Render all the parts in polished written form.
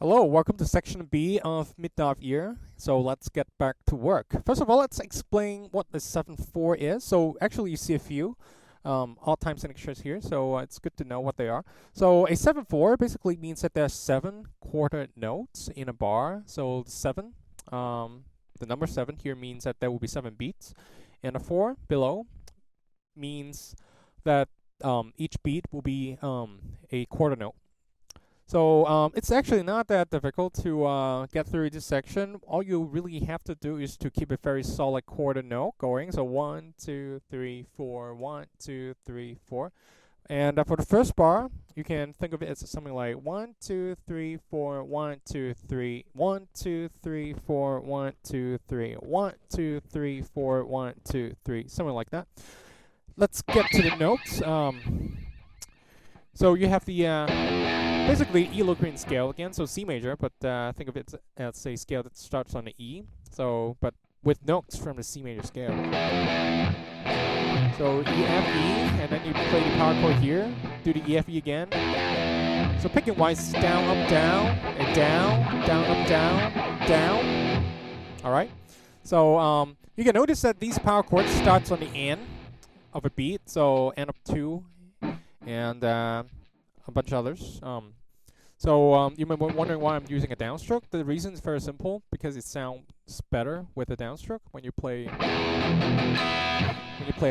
Hello, welcome to section B of Meet Darth Ear. So let's get back to work. First of all, let's explain what the 7/4 is. So actually you see a few odd time signatures here, so it's good to know what they are. So a 7/4 basically means that there are 7 quarter notes in a bar. So 7, the number 7 here means that there will be 7 beats. And a 4 below means that each beat will be a quarter note. So it's actually not that difficult to get through this section. All you really have to do is to keep a very solid quarter note going. So 1, 2, 3, 4, 1, 2, 3, 4. And for the first bar, you can think of it as something like 1, 2, 3, 4, 1, 2, 3, 1, 2, 3, 4, 1, 2, 3, 1, 2, 3, 4, 1, 2, 3, something like that. Let's get to the notes. So you have the basically E-Locrian scale again, so C major, but think of it as a scale that starts on the E. So, but with notes from the C major scale. So E, F, E, and then you play the power chord here. Do the E, F, E again. So picking wise, down, up, down, and down, down, up, down, down. All right. So you can notice that these power chords starts on the N of a beat. So N up 2. And a bunch of others. You may be wondering why I'm using a downstroke. The reason is very simple, because it sounds better with a downstroke when you play a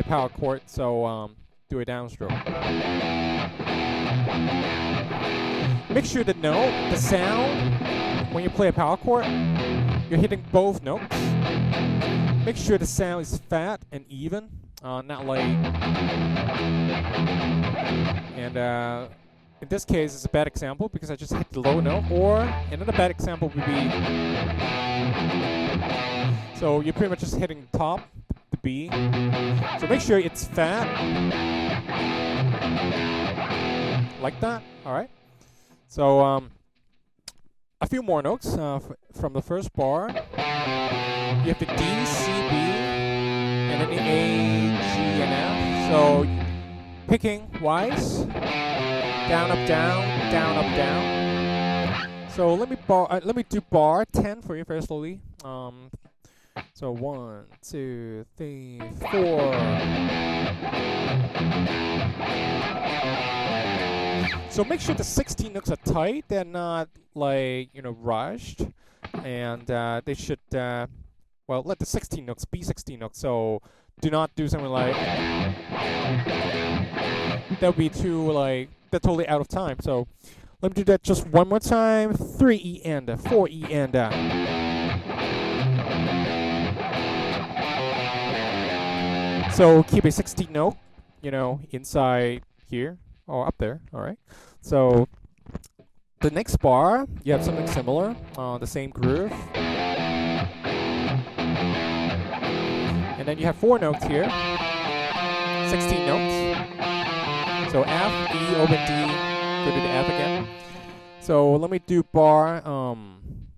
power chord. So do a downstroke. Make sure the note, the sound, when you play a power chord, you're hitting both notes. Make sure the sound is fat and even. Not like, and in this case it's a bad example because I just hit the low note, or another bad example would be, so you're pretty much just hitting the top, the B, so make sure it's fat, like that, alright? So a few more notes from the first bar. You have the D, C, B, and then the A, G, and F. So picking wise, down, up, down, down, up, down. So let me do bar 10 for you very slowly. So 1, 2, 3, 4. So make sure the 16 notes are tight. They're not like rushed, and they should. Well, let the 16 notes be 16 notes, so do not do something like, that would be too, they're totally out of time. So let me do that just one more time. 3 E and 4 E and. So keep a 16 note, inside here, or up there, alright? So the next bar, you have something similar, the same groove. And then you have 4 notes here, 16 notes. So F, E, open D, go to the F again. So let me do bar,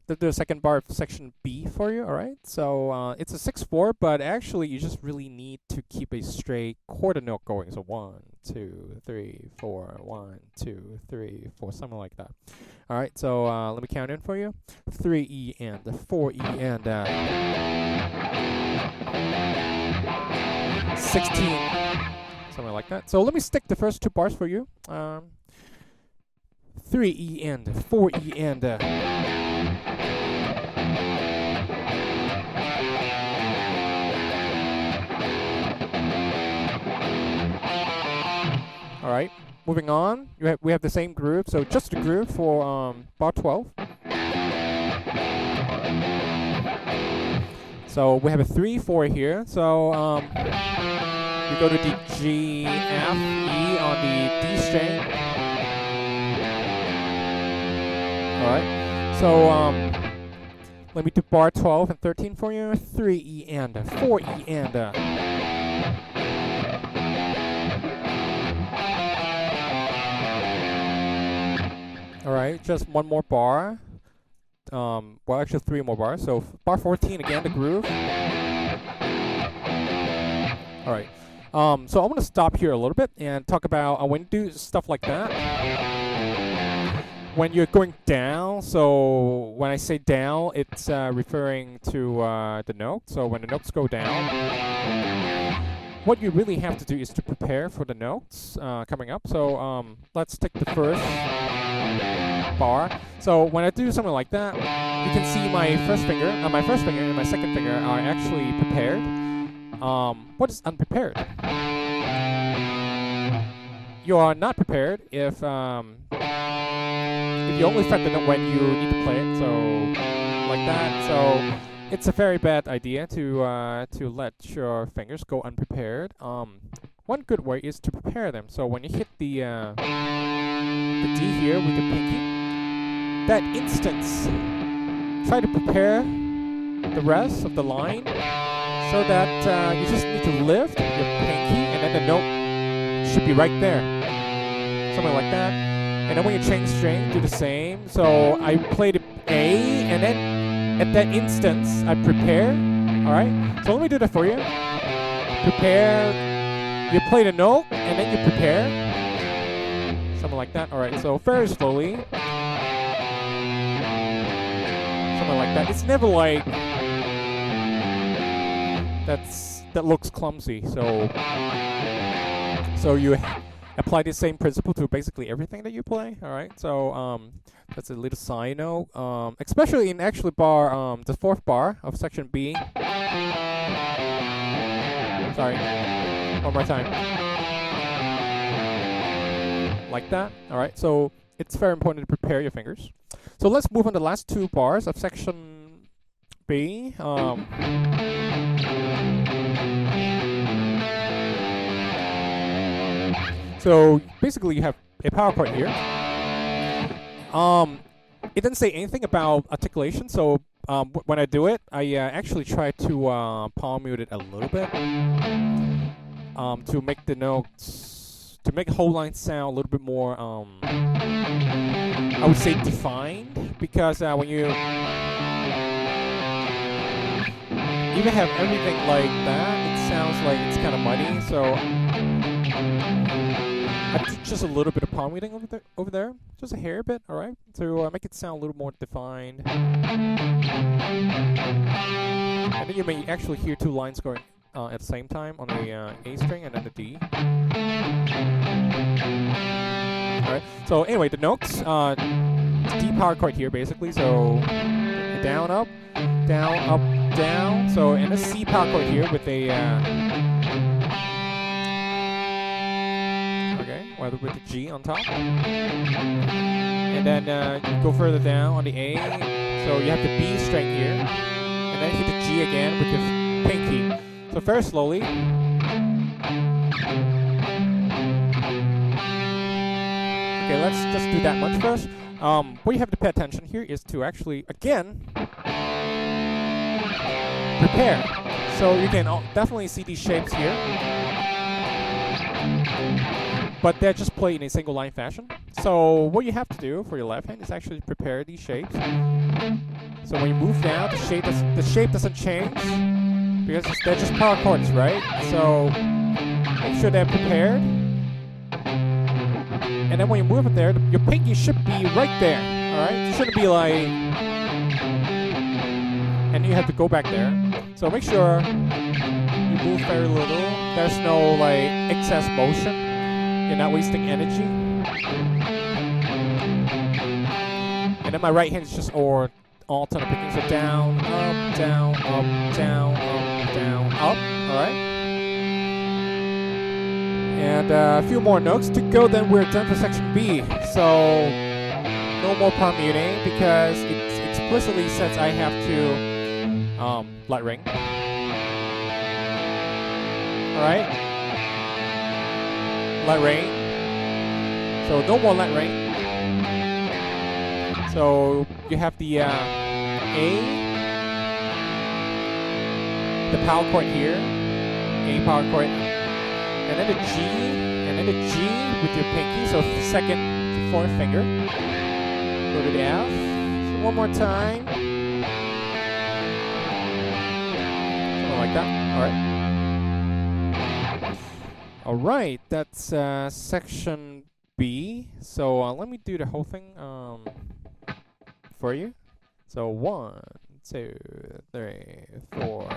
the second bar of section B for you, alright? So it's a 6/4, but actually you just really need to keep a straight quarter note going. So 1, 2, 3, 4, 1, 2, 3, 4, something like that. Alright, so let me count in for you. 3 E and 4 E and 16, something like that. So let me stick the first 2 bars for you. 3 E and 4 E and. All right, moving on. We have the same groove, so just the groove for bar 12. So we have a 3, 4 here. So we go to the G, F, E on the D string. All right. So let me do bar 12 and 13 for you. 3 E and 4 E and. All right, just one more bar. Well, actually 3 more bars. So bar 14 again, the groove. All right. So I want to stop here a little bit and talk about when you do stuff like that. when you're going down, so when I say down, it's referring to the note. So when the notes go down, what you really have to do is to prepare for the notes coming up. So let's take the first bar. So when I do something like that, you can see my first finger and my second finger are actually prepared. What is unprepared? You are not prepared if you only fret the note when you need to play it, so like that. So it's a very bad idea to let your fingers go unprepared. One good way is to prepare them. So when you hit the D here with the pinky, that instance, try to prepare the rest of the line so that you just need to lift your pinky and then the note should be right there. Something like that. And then when you change string, do the same. So I played A, and then at that instance, I prepare. Alright? So let me do that for you. Prepare. You play the note, and then you prepare. Something like that. Alright, so very slowly. Something like that. It's never like that looks clumsy. So you apply the same principle to basically everything that you play. All right, so that's a little side note. Especially in actually the fourth bar of section B. Sorry, one more time. Like that. All right, so it's very important to prepare your fingers. So let's move on to the last two bars of section B. So basically you have a power chord here. It didn't say anything about articulation, so when I do it, I actually try to palm mute it a little bit to make the notes, to make the whole line sound a little bit more, I would say defined, because when you even have everything like that, it sounds like it's kind of muddy, so just a little bit of palm muting over there, just a hair bit, all right, to make it sound a little more defined. And then you may actually hear two lines going at the same time on the A string and then the D. All right. So anyway, the notes, D power chord here basically. So down, up, down. So and a C power chord here with a with the G on top. And then you go further down on the A. So you have the B string here. And then hit the G again with your pinky. So very slowly. Okay, let's just do that much first. What you have to pay attention here is to actually, again, prepare. So you can definitely see these shapes here. But they're just played in a single line fashion. So what you have to do for your left hand is actually prepare these shapes. So when you move down, the shape doesn't change because they're just power chords, right? So make sure they're prepared. And then when you move it there, your pinky should be right there. All right, it shouldn't be like, and you have to go back there. So make sure you move very little. There's no like excess motion. You're not wasting energy. And then my right hand is just all ton of picking. So down, up, down, up, down, up, down, up. Alright? And a few more notes to go, then we're done for section B. So no more palm muting because it explicitly says I have to light ring. Alright? Light ring. So no more light ring. So you have the A, the power chord here, A power chord, and then the G, and then the G with your pinky. So second to fourth finger. Go to the F. So one more time. Something like that. All right. Alright, that's section B. So let me do the whole thing for you. So 1, 2, 3, 4.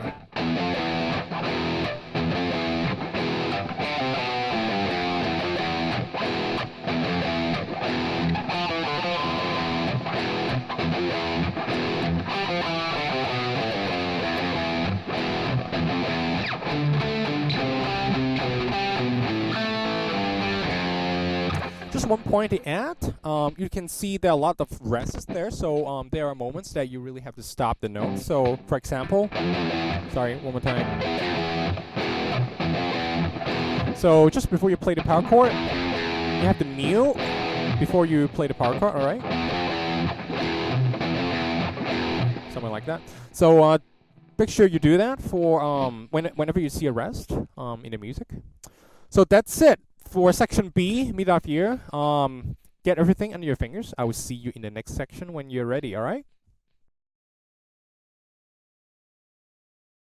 Just one point to add, you can see there are a lot of rests there, so there are moments that you really have to stop the note. So, for example, sorry, one more time. So, just before you play the power chord, you have to kneel before you play the power chord, alright? Something like that. So, make sure you do that for whenever you see a rest in the music. So, that's it. For section B, Meet Darth Ear, get everything under your fingers. I will see you in the next section when you're ready, alright?